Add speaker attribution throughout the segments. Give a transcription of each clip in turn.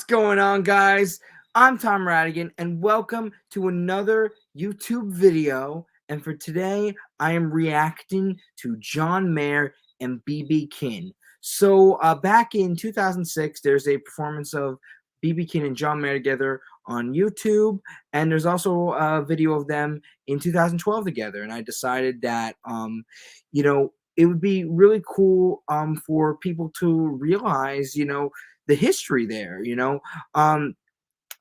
Speaker 1: What's going on, guys? I'm Tom Radigan, and welcome to another YouTube video. And for today, I am reacting to John Mayer and BB King. So, back in 2006, there's a performance of BB King and John Mayer together on YouTube, and there's also a video of them in 2012 together. And I decided that, it would be really cool for people to realize, the history there.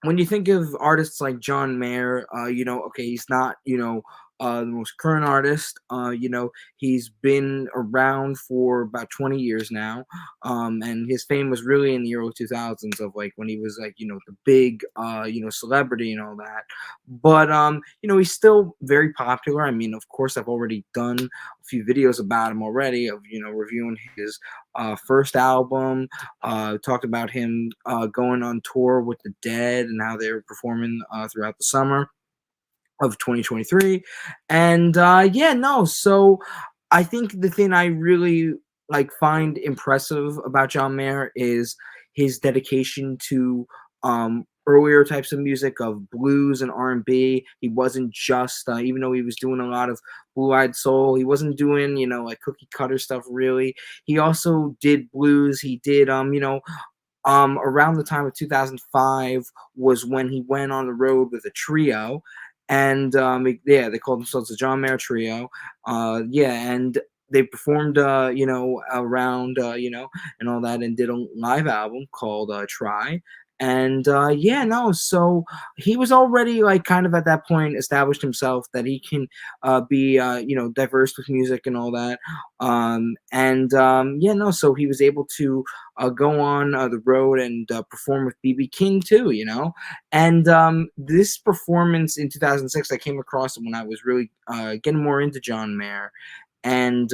Speaker 1: When you think of artists like John Mayer, okay, he's not, the most current artist. He's been around for about 20 years now, and his fame was really in the early 2000s of like when he was like, the big, celebrity and all that. But he's still very popular. I mean, of course, I've already done a few videos about him already of reviewing his first album. Talked about him going on tour with the Dead and how they were performing throughout the summer of 2023. And so I think the thing I really find impressive about John Mayer is his dedication to earlier types of music of blues and R&B. He wasn't just even though he was doing a lot of blue-eyed soul, he wasn't doing like cookie cutter stuff really. He also did blues. He did around the time of 2005 was when he went on the road with a trio, and they called themselves the John Mayer Trio. And they performed around and all that, and did a live album called Try. And so he was already kind of at that point established himself that he can be diverse with music and all that. So he was able to go on the road and perform with BB King too, And this performance in 2006, I came across it when I was really getting more into John Mayer. And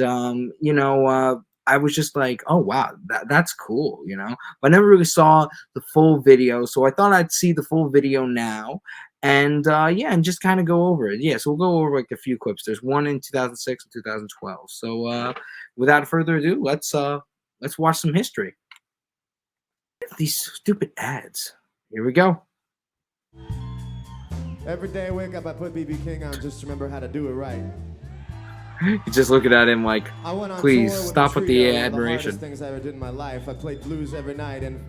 Speaker 1: I was just like, oh wow, that's cool, But I never really saw the full video, so I thought I'd see the full video now, and and just kind of go over it. Yeah, so we'll go over like a few clips. There's one in 2006 and 2012. So without further ado, let's watch some history. These stupid ads. Here we go.
Speaker 2: Every day I wake up, I put BB King on just to remember how to do it right.
Speaker 1: Just looking at him like, please stop with the admiration.
Speaker 2: The things I ever did in my life. I played blues every night, and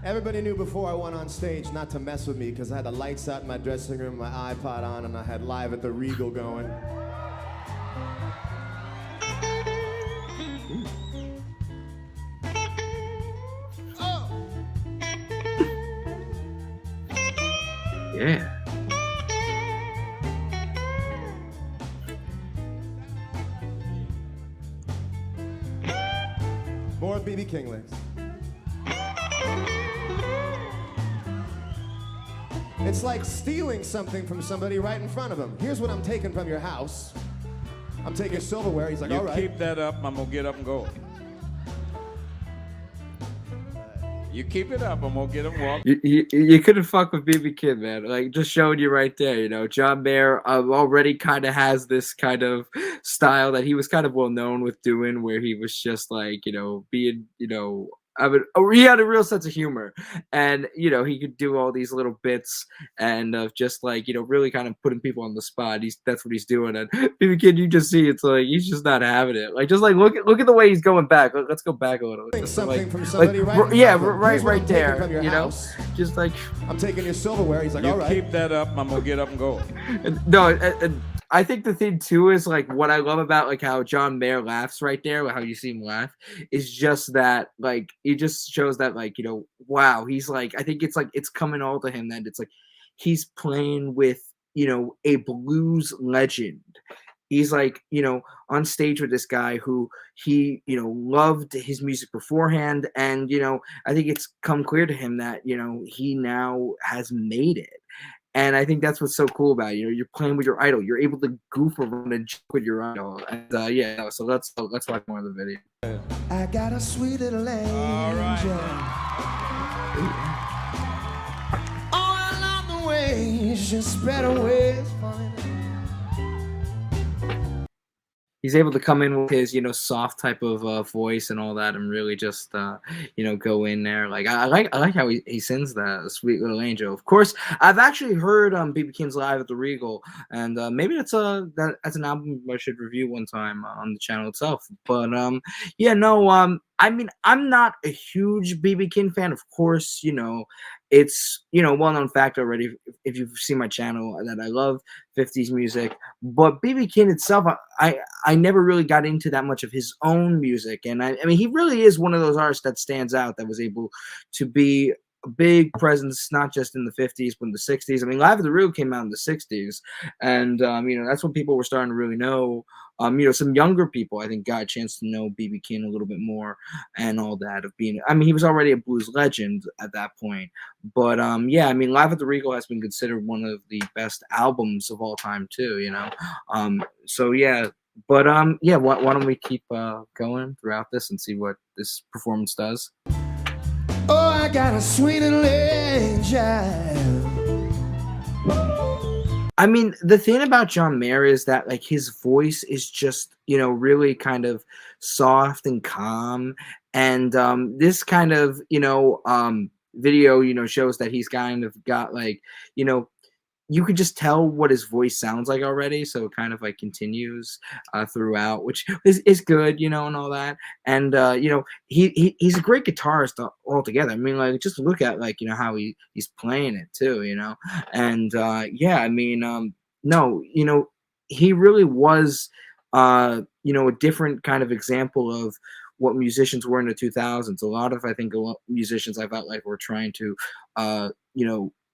Speaker 2: everybody knew before I went on stage not to mess with me because I had the lights out in my dressing room, my iPod on, and I had Live at the Regal going.
Speaker 1: Oh. Yeah.
Speaker 2: More BB King licks. It's like stealing something from somebody right in front of him. Here's what I'm taking from your house. I'm taking silverware. He's like, all right.
Speaker 3: You keep that up, I'm gonna get up and go. You keep it up, I'm gonna get him walk.
Speaker 1: You couldn't fuck with BB King, man. Like, just showing you right there, John Mayer already kind of has this kind of style that he was kind of well known with doing, where he was just like, being, he had a real sense of humor, and he could do all these little bits and of just like really kind of putting people on the spot. That's what he's doing, and BB King, you just see it's like he's just not having it. Like, just like look at the way he's going back. Let's go back a little.
Speaker 2: Something from somebody right
Speaker 1: there. Just like
Speaker 2: I'm taking your silverware. He's like,
Speaker 3: you
Speaker 2: all right.
Speaker 3: Keep that up, I'm gonna get up and go.
Speaker 1: And I think the thing too is like what I love about like how John Mayer laughs right there, how you see him laugh, is just that like it just shows that like wow, he's like, I think it's like it's coming all to him that it's like he's playing with a blues legend. He's like on stage with this guy who he loved his music beforehand, and I think it's come clear to him that he now has made it. And I think that's what's so cool about it. You're playing with your idol. You're able to goof around and joke with your idol. And so let's watch more of the video.
Speaker 2: I got a sweet little angel.
Speaker 3: All right.
Speaker 2: All along the way, just better ways.
Speaker 1: he's able to come in with his, soft type of voice and all that, and really just, go in there. Like I like how he sings that "Sweet Little Angel." Of course, I've actually heard BB King's live at the Regal, and maybe that's an album I should review one time on the channel itself. But yeah, no, I mean, I'm not a huge BB King fan, of course. It's well-known fact already if you've seen my channel that I love 50s music, but BB King itself, I never really got into that much of his own music, and I mean he really is one of those artists that stands out, that was able to be a big presence not just in the 50s but in the 60s. I mean, Live at the Real came out in the 60s, and that's when people were starting to really know. Some younger people, I think, got a chance to know BB King a little bit more and all that. I mean, he was already a blues legend at that point, but yeah, I mean, Live at the Regal has been considered one of the best albums of all time too. So yeah, but yeah, why don't we keep going throughout this and see what this performance does?
Speaker 2: Oh, I got a sweet little angel.
Speaker 1: I mean, the thing about John Mayer is that like his voice is just, really kind of soft and calm. And this kind of, video, shows that he's kind of got like, you could just tell what his voice sounds like already. So it kind of like continues throughout, which is good, and all that. And, he's a great guitarist altogether. I mean, like, just look at like, how he's playing it too, and yeah, I mean, no, he really was, a different kind of example of what musicians were in the 2000s. I think a lot of musicians I felt like were trying to,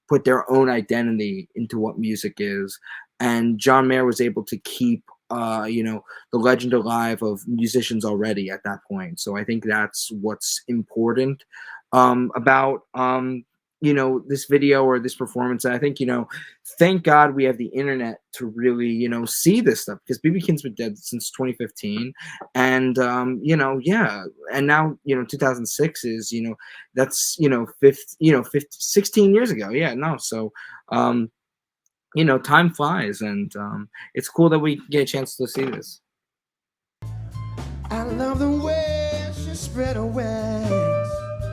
Speaker 1: put their own identity into what music is. And John Mayer was able to keep, the legend alive of musicians already at that point. So I think that's what's important about, this video or this performance. And I think, thank God we have the internet to really, see this stuff, because BB King's been dead since 2015. And, yeah. And now, 2006 is, that's, 16 years ago. Yeah, no. So, time flies, and it's cool that we get a chance to see this.
Speaker 2: I love the way she spread her wings.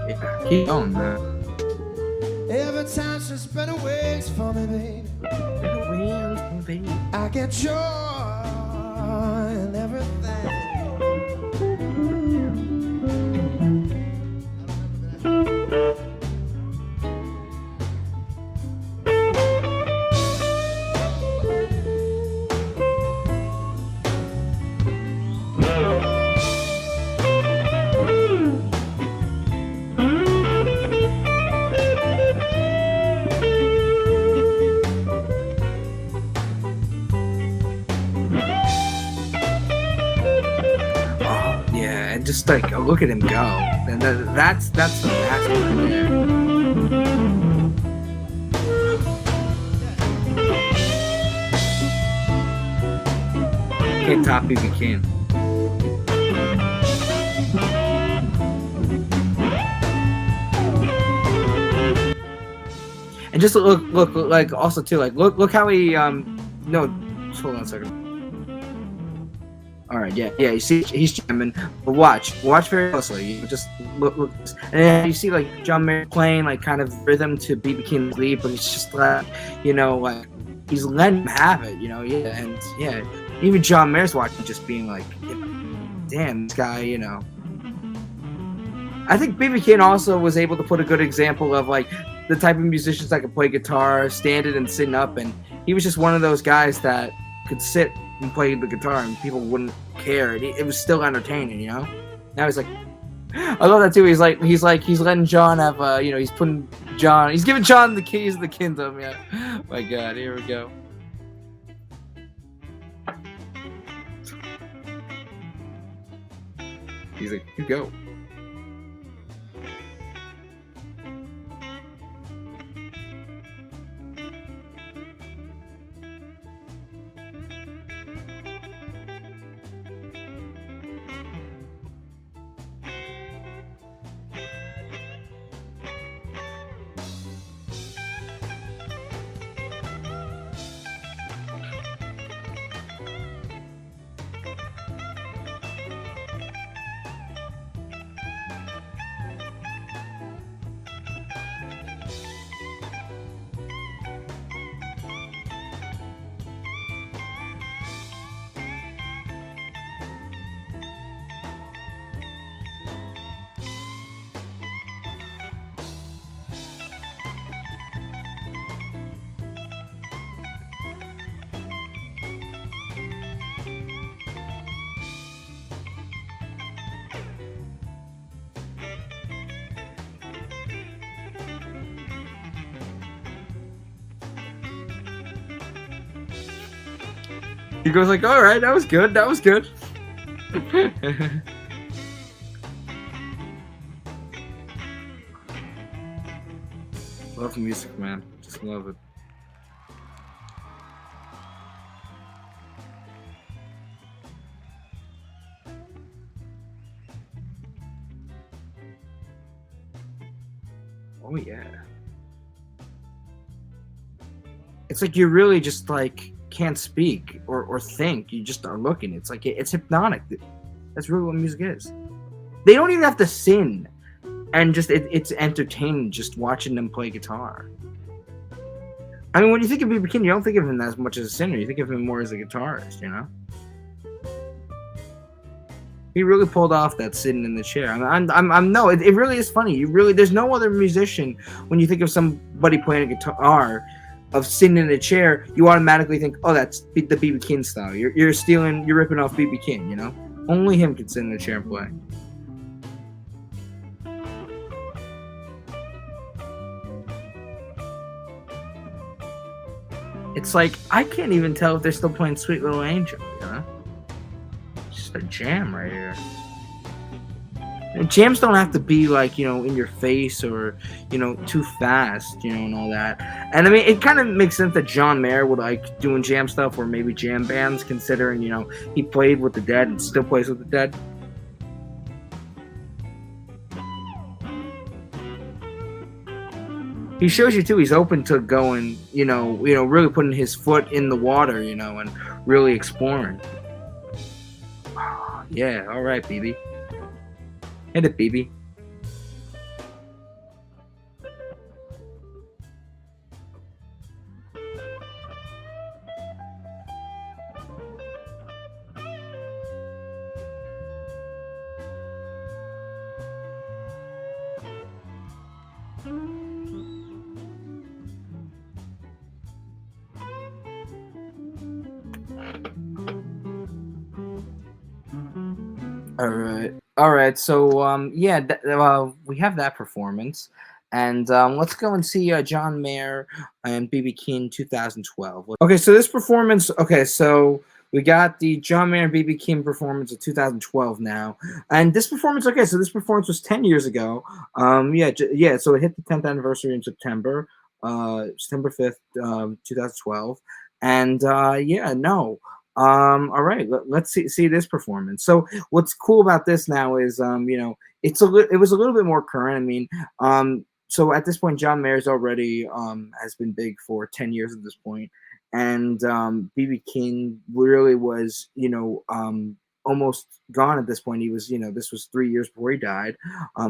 Speaker 1: Yeah, keep going, man.
Speaker 2: Every time she spread her wings for me, baby, I get joy in everything.
Speaker 1: Just like look at him go, and that's the master right there. Can't top BB King. And just look like also too, like look how he no, hold on a second. All right, yeah, you see, he's jamming, but watch very closely. You just look, and then you see like John Mayer playing like kind of rhythm to BB King's lead, but it's just like, like he's letting him have it, yeah, and yeah, even John Mayer's watching, just being like, damn, this guy, I think BB King also was able to put a good example of like the type of musicians that could play guitar, standing and sitting up, and he was just one of those guys that could sit and play the guitar and people wouldn't care. It was still entertaining, Now he's like, I love that too. He's letting John have, he's giving John the keys of the kingdom. Yeah. My God, here we go. He's like, you go. He goes like, all right, that was good. That was good. Love music, man. Just love it. Oh yeah. It's like you really just like can't speak or think. You just are looking. It's like it's hypnotic. That's really what music is. They don't even have to sing, and just it's entertaining just watching them play guitar. I mean, when you think of B.B. King, you don't think of him as much as a singer. You think of him more as a guitarist, you know? He really pulled off that sitting in the chair. I'm no, it really is funny. There's no other musician when you think of somebody playing a guitar of sitting in a chair, you automatically think, oh, that's the B.B. King style. You're ripping off B.B. King, you know? Only him can sit in a chair and play. It's like, I can't even tell if they're still playing Sweet Little Angel, you know? It's just a jam right here. And jams don't have to be like, you know, in your face or, you know, too fast, you know, and all that. And I mean, it kind of makes sense that John Mayer would like doing jam stuff or maybe jam bands, considering, you know, he played with the Dead and still plays with the Dead. He shows you too. He's open to going, you know, really putting his foot in the water, you know, and really exploring. Yeah, all right, BB. Hit it, BB. All right. So, yeah, we have that performance, and let's go and see John Mayer and BB King 2012. Okay, so this performance. Okay, so we got the John Mayer and BB King performance of 2012 now, and this performance. Okay, so this performance was 10 years ago. Yeah. So it hit the 10th anniversary in September, September 5th, 2012, and yeah, no. All right, let's see this performance. So what's cool about this now is, you know, it was a little bit more current. I mean, so at this point, John Mayer's already has been big for 10 years at this point, and BB King really was, you know, almost gone at this point. He was, you know, this was 3 years before he died.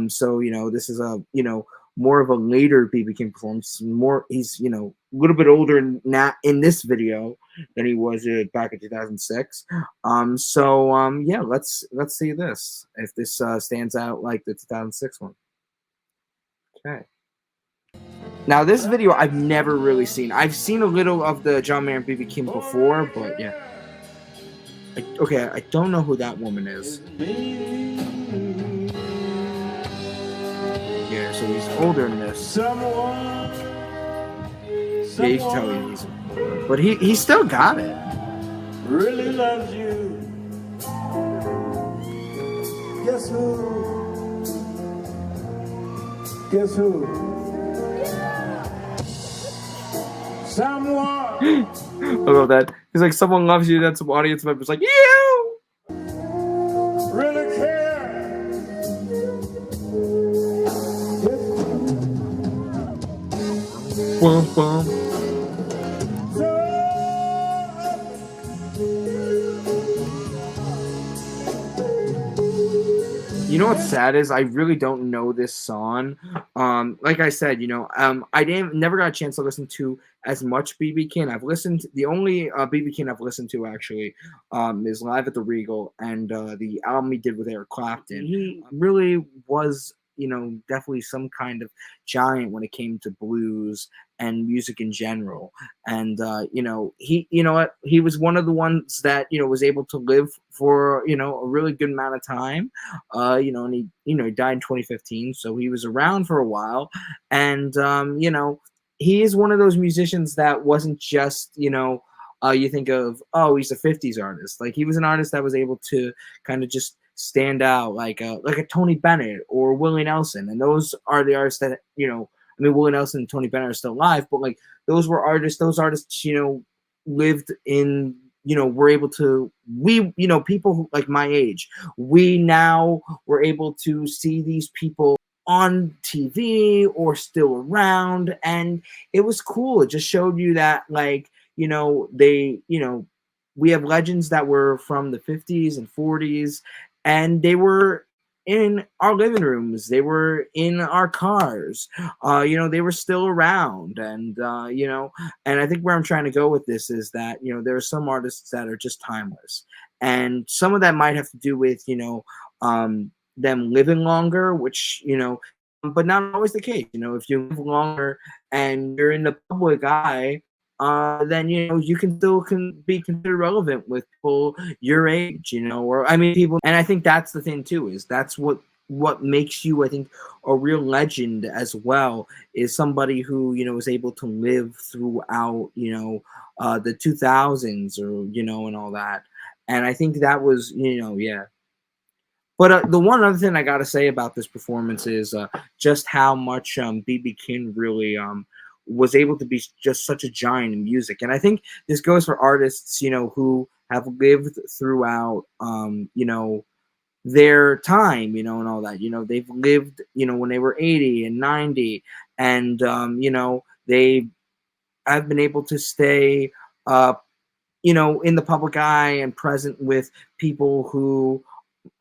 Speaker 1: So you know, this is a, you know, more of a later BB King performance. He's, you know, a little bit older now in this video than he was back in 2006. Yeah, let's see this, if this stands out like the 2006 one. Okay. Now this video I've never really seen. I've seen a little of the John Mayer and BB King before, but yeah. Okay, I don't know who that woman is. Yeah, so he's older than this. Yeah, you can tell he's older, but he still got it.
Speaker 4: Really loves you. Guess who? Guess who? Someone.
Speaker 1: I love that. He's like, someone loves you. Then some audience members like, you.
Speaker 4: Really care.
Speaker 1: Bum, bum. You know what's sad is I really don't know this song. Like I said, you know, I never got a chance to listen to as much BB King. The only BB King I've listened to actually is Live at the Regal and the album he did with Eric Clapton. He really was, you know, definitely some kind of giant when it came to blues and music in general. And you know, he was one of the ones that, you know, was able to live for, you know, a really good amount of time. You know, and he died in 2015, so he was around for a while. And you know, he is one of those musicians that wasn't just, you know, you think of, oh, he's a '50s artist. Like he was an artist that was able to kind of just stand out, like a Tony Bennett or Willie Nelson, and those are the artists that I mean, Willie Nelson and Tony Bennett are still alive, but like those were artists. Those artists, lived in, were able to. We, people like my age, we now were able to see these people on TV or still around, and it was cool. It just showed you that, like, we have legends that were from the 50s and 40s, and they were in our living rooms, they were in our cars, they were still around, and and I think where I'm trying to go with this is that there are some artists that are just timeless, and some of that might have to do with them living longer, which but not always the case. If you live longer and you're in the public eye, then you can still be considered relevant with people your age, or I mean people. And I think that's the thing too, is that's what makes you, I think, a real legend as well, is somebody who is able to live throughout the 2000s, or and all that. And I think that was yeah. But the one other thing I got to say about this performance is just how much B.B. King really was able to be just such a giant in music. And I think this goes for artists, who have lived throughout, their time, and all that. They've lived, when they were 80 and 90, and, they have been able to stay, in the public eye and present with people who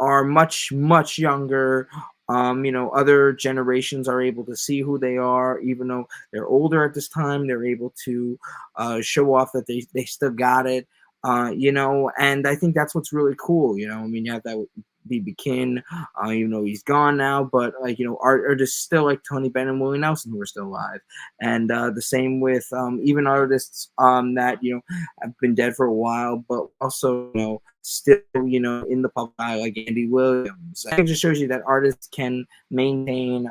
Speaker 1: are much, much younger. Other generations are able to see who they are, even though they're older at this time. They're able to show off that they still got it, and I think that's what's really cool. I mean, you have that with B.B. King, even though he's gone now, but like, artists still like Tony Bennett and Willie Nelson who are still alive, and the same with even artists that have been dead for a while, but also still in the public eye, like Andy Williams. I think it just shows you that artists can maintain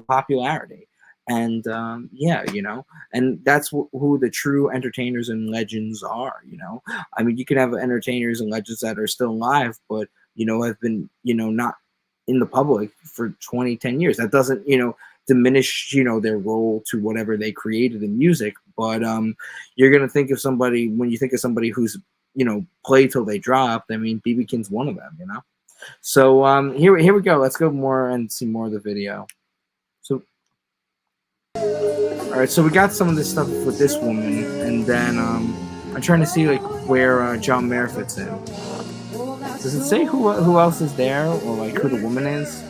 Speaker 1: popularity, and yeah, and that's who the true entertainers and legends are. I mean, you can have entertainers and legends that are still alive, but have been not in the public for 10 years. That doesn't diminish their role to whatever they created in music, but you're gonna think of somebody, when you think of somebody who's play till they drop. I mean, B.B. King's one of them, So here we go. Let's go more and see more of the video. So, all right, so we got some of this stuff with this woman, and then I'm trying to see like where John Mayer fits in. Does it say who else is there, or like who the woman is?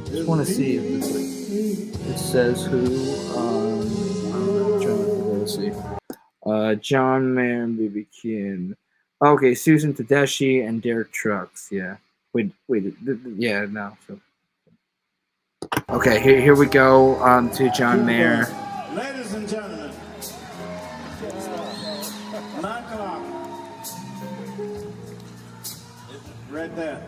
Speaker 1: Just want to see if it's like, it says who. I'm trying to see. John Mayer and B.B. King. Okay, Susan Tedeschi and Derek Trucks. Yeah. Wait. Yeah, no. So. Okay, here we go. To John Mayer.
Speaker 4: Ladies and gentlemen, 9 o'clock. Right there.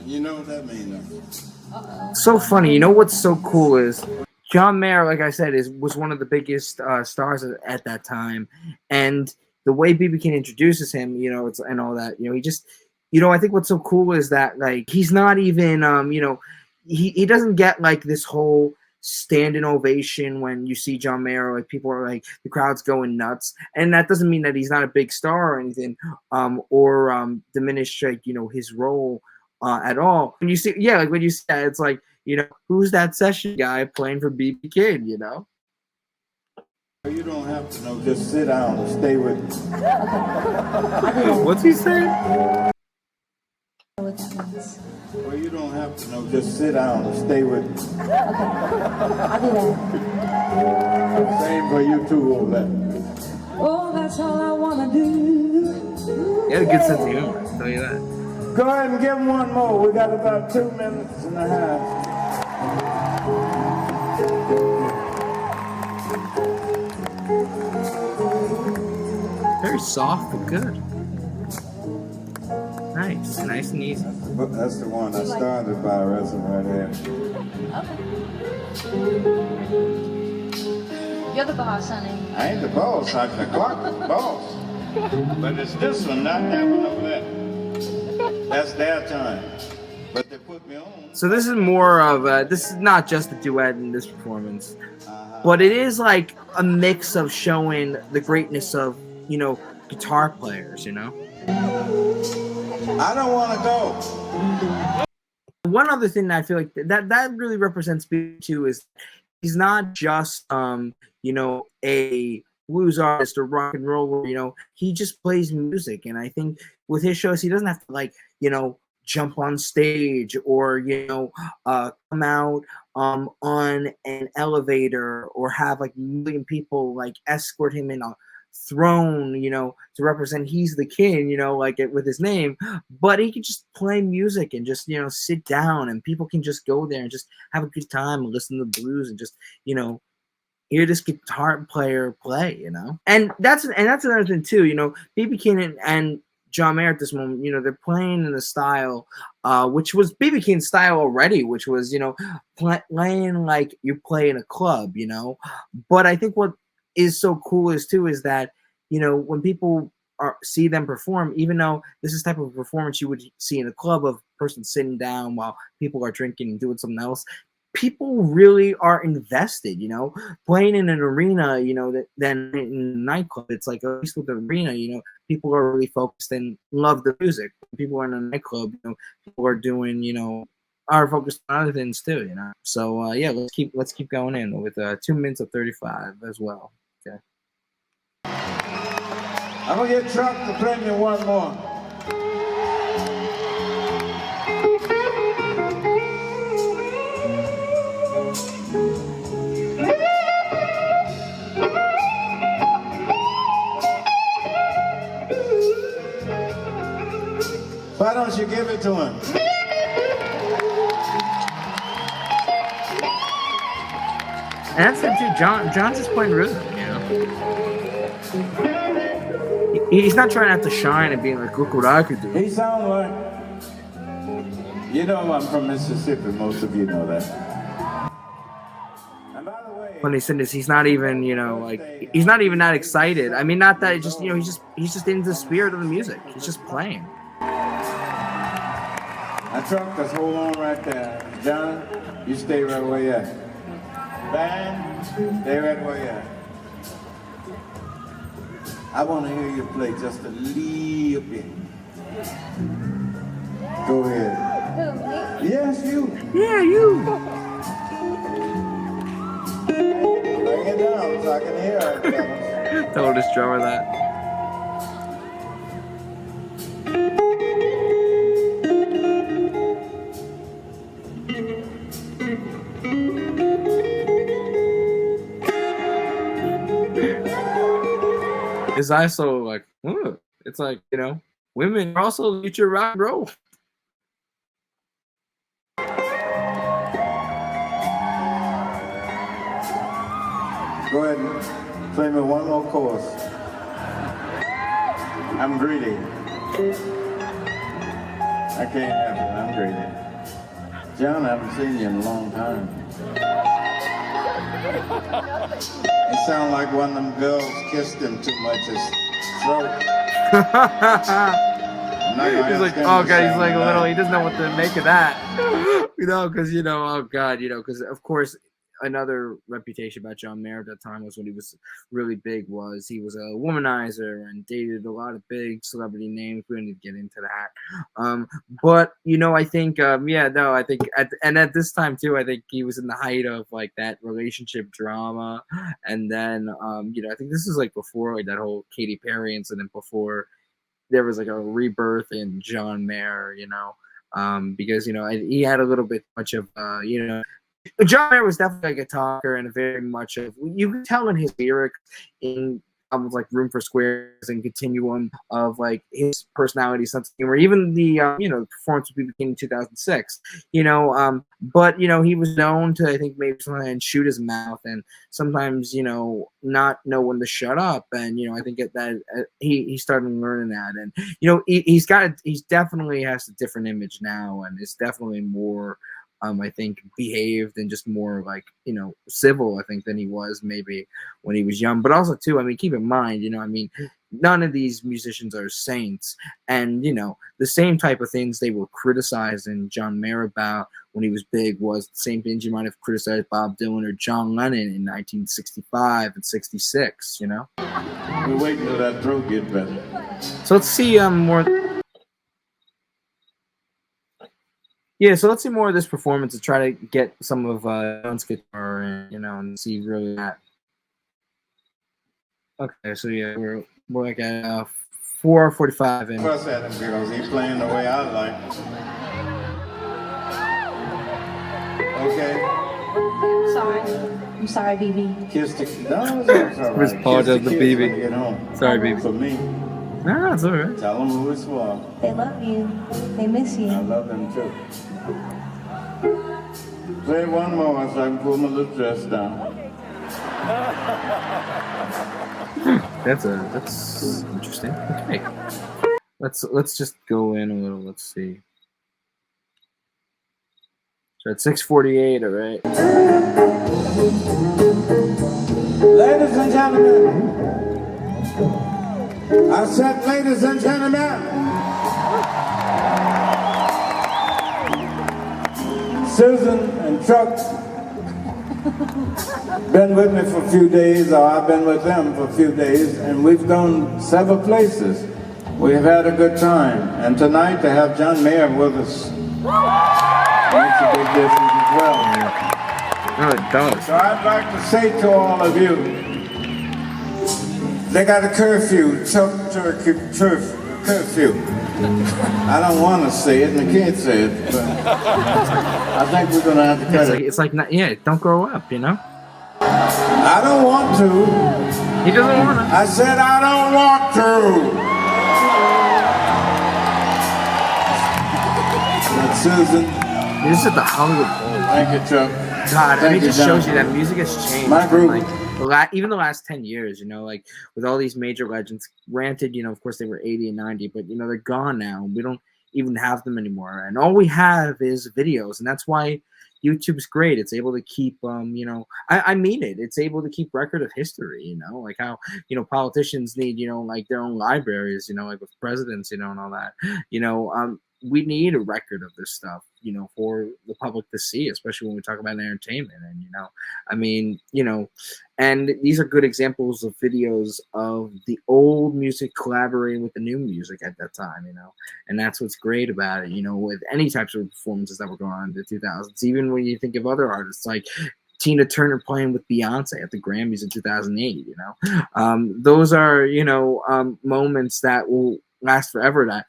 Speaker 4: You know what that means, though.
Speaker 1: So funny. You know what's so cool is John Mayer, like I said, was one of the biggest stars at that time, and the way B.B. King introduces him, it's and all that, he just, I think what's so cool is that like he's not even, he doesn't get like this whole standing ovation when you see John Mayer. Like people are like, the crowd's going nuts, and that doesn't mean that he's not a big star or anything, or diminish like his role at all. When you see, yeah, like when you said, it's like, who's that session guy playing for B.B. King,
Speaker 4: You don't have to know, just sit down and stay with me.
Speaker 1: What's he saying?
Speaker 5: What that means.
Speaker 4: Well, you don't have to know, just sit down and stay with me.
Speaker 5: I'll do that.
Speaker 4: Same for you too, over there.
Speaker 5: Oh, that's all I want to do.
Speaker 1: He had a good sense of humor, I'll tell you that.
Speaker 4: Go ahead and give him one more. We got about 2 minutes and a half.
Speaker 1: Very soft but good. Nice and easy.
Speaker 4: That's the one I started by, right there.
Speaker 6: You're the boss, honey.
Speaker 7: I ain't the boss. I'm the clock is the boss. But it's this one, not that one over there. That's their time. But they put me on.
Speaker 1: So this is more of a, this is not just a duet in this performance, but it is like a mix of showing the greatness of, you know, guitar players, you know?
Speaker 7: I don't want to go.
Speaker 1: One other thing that I feel like that really represents BB too is he's not just you know, a blues artist or rock and roll, you know, he just plays music. And I think with his shows he doesn't have to, like, you know, jump on stage or, you know, come out on an elevator or have like a million people like escort him in a throne, you know, to represent he's the king, you know, like it with his name. But he can just play music and just, you know, sit down and people can just go there and just have a good time and listen to the blues and just, you know, hear this guitar player play, you know. And that's another thing too, you know, BB King and John Mayer at this moment, you know, they're playing in the style, which was BB King's style already, which was, you know, playing like you play in a club, you know. But I think what is so cool is that, you know, when people see them perform, even though this is type of performance you would see in a club of a person sitting down while people are drinking and doing something else, people really are invested, you know. Playing in an arena, you know, then in a nightclub, it's like, at least with the arena, you know, people are really focused and love the music. When people are in a nightclub, you know, people are doing, you know, are focused on other things too, you know. So yeah, let's keep going in with 2 minutes of 35 as well. Okay.
Speaker 7: I'm going to get Truck to play me one more. Why don't you give it to him?
Speaker 1: And that's it too. John's just playing rhythm, you know. He's not trying to have to shine and being like, look what I could do.
Speaker 7: He sounds like, you know, I'm from Mississippi. Most of you know that. And by the way,
Speaker 1: When he said this, he's not even, you know, like, he's not even that excited. I mean, not that it just, you know, he's just in the spirit of the music. He's just playing.
Speaker 7: I Truck, just hold on right there. John, you stay right where you at. Band, stay right where you at. I want to hear you play just a little bit. Go ahead.
Speaker 6: Who, me?
Speaker 7: Yes, you.
Speaker 1: Yeah, you.
Speaker 7: Bring it down so I can hear it.
Speaker 1: Told his drummer that. His eyes so like, it's like, you know, women are also future rock and roll.
Speaker 7: Go ahead and play me one more chorus. I'm greedy. I can't help it, I'm greedy. John, I haven't seen you in a long time. You sound like one of them girls kissed him too much his throat.
Speaker 1: He's like, oh god, he's like a little, he doesn't know what to make of that. You know, because, you know, oh god, you know, because of course, another reputation about John Mayer at that time was when he was really big was he was a womanizer and dated a lot of big celebrity names. We don't need to get into that. But, you know, I think, I think, at this time too, I think he was in the height of like that relationship drama. And then, you know, I think this is like before like that whole Katy Perry incident, before there was like a rebirth in John Mayer, you know, because, you know, he had a little bit much of, you know, John Mayer was definitely like a talker and a very much of, you can tell in his lyrics in like Room for Squares and Continuum of like his personality, sense of humor, even the you know, performance we became in 2006, you know, but you know, he was known to, I think, maybe sometimes shoot his mouth and sometimes, you know, not know when to shut up. And you know, I think that he started learning that, and you know, he's definitely has a different image now, and it's definitely more I think behaved and just more like, civil, I think, than he was maybe when he was young. But also too, I mean, keep in mind, I mean, none of these musicians are saints, and the same type of things they were criticizing John Mayer about when he was big was the same things you might have criticized Bob Dylan or John Lennon in 1965 and 66.
Speaker 7: We're waiting till that throat get better.
Speaker 1: So let's see more. Yeah, so let's see more of this performance to try to get some of John's guitar in, and see really that. Okay, so yeah, we're like at 4:45 in.
Speaker 7: Fuss at him because he's playing the way I like. Okay.
Speaker 6: I'm sorry, BB.
Speaker 7: Kiss the. No, it's all right.
Speaker 1: Paul
Speaker 7: Kiss
Speaker 1: does the
Speaker 7: kids
Speaker 1: BB.
Speaker 7: when you get home.
Speaker 1: Sorry, BB.
Speaker 7: For me.
Speaker 1: No, it's all right.
Speaker 7: Tell them who it's for.
Speaker 6: They love you. They miss you.
Speaker 7: I love them too. Play one more so I can pull my little dress down.
Speaker 1: That's interesting. Okay, let's just go in a little. Let's see. So at 6:48, all right.
Speaker 4: Ladies and gentlemen, I said, ladies and gentlemen, Susan and Chuck been with me for a few days, or I've been with them for a few days, and we've gone several places. We've had a good time, and tonight to have John Mayer with us makes a big difference as well.
Speaker 1: No, it does.
Speaker 4: So I'd like to say to all of you, they got a curfew, curfew. I don't want to say it, and I can't say it, but I think we're going to have to cut it.
Speaker 1: It's like don't grow up,
Speaker 4: I don't want to.
Speaker 1: He doesn't want to.
Speaker 4: I said I don't want to. But Susan,
Speaker 1: This is at the Hollywood Bowl.
Speaker 7: Thank you, Chuck.
Speaker 1: God,
Speaker 7: Thank
Speaker 1: it
Speaker 7: you,
Speaker 1: just
Speaker 7: John.
Speaker 1: shows you that music has changed.
Speaker 4: My group.
Speaker 1: Like, even the last 10 years, like with all these major legends, granted, of course they were 80 and 90, but, they're gone now. We don't even have them anymore. And all we have is videos. And that's why YouTube's great. It's able to keep, I mean it. It's able to keep record of history, like how, politicians need, like their own libraries, like with presidents, and all that, we need a record of this stuff, for the public to see, especially when we talk about entertainment. And, I mean, and these are good examples of videos of the old music collaborating with the new music at that time, and that's what's great about it, with any types of performances that were going on in the 2000s, even when you think of other artists like Tina Turner playing with Beyonce at the Grammys in 2008, those are, moments that will last forever, that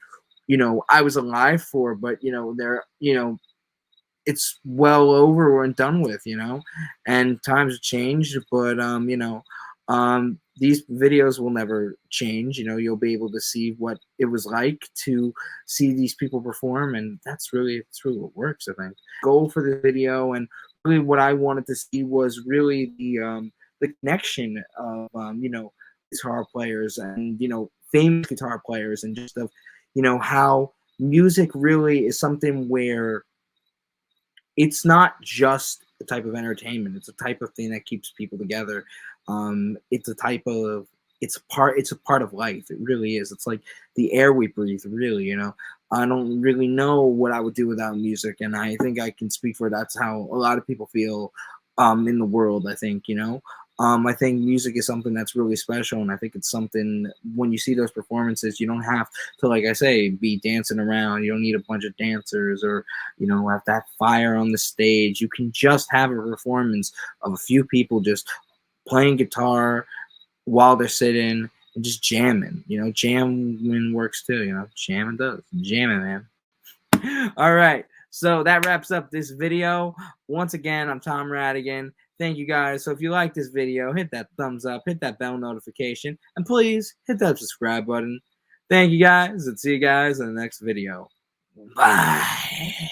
Speaker 1: I was alive for, but they're it's well over and done with, and times have changed, but these videos will never change. You'll be able to see what it was like to see these people perform, and that's really what works, I think. Goal for the video, and really what I wanted to see was really the connection of guitar players and famous guitar players, and just of how music really is something where it's not just a type of entertainment. It's a type of thing that keeps people together. It's a part of life. It really is. It's like the air we breathe, really, I don't really know what I would do without music, and I think I can speak for that's how a lot of people feel in the world, I think, I think music is something that's really special, and I think it's something, when you see those performances, you don't have to, like I say, be dancing around. You don't need a bunch of dancers or, have that fire on the stage. You can just have a performance of a few people just playing guitar while they're sitting and just jamming. Jamming works too, jamming does. Jamming, man. All right, so that wraps up this video. Once again, I'm Tom Radigan. Thank you guys. So if you like this video, hit that thumbs up, hit that bell notification, and please hit that subscribe button. Thank you guys, and see you guys in the next video. Bye.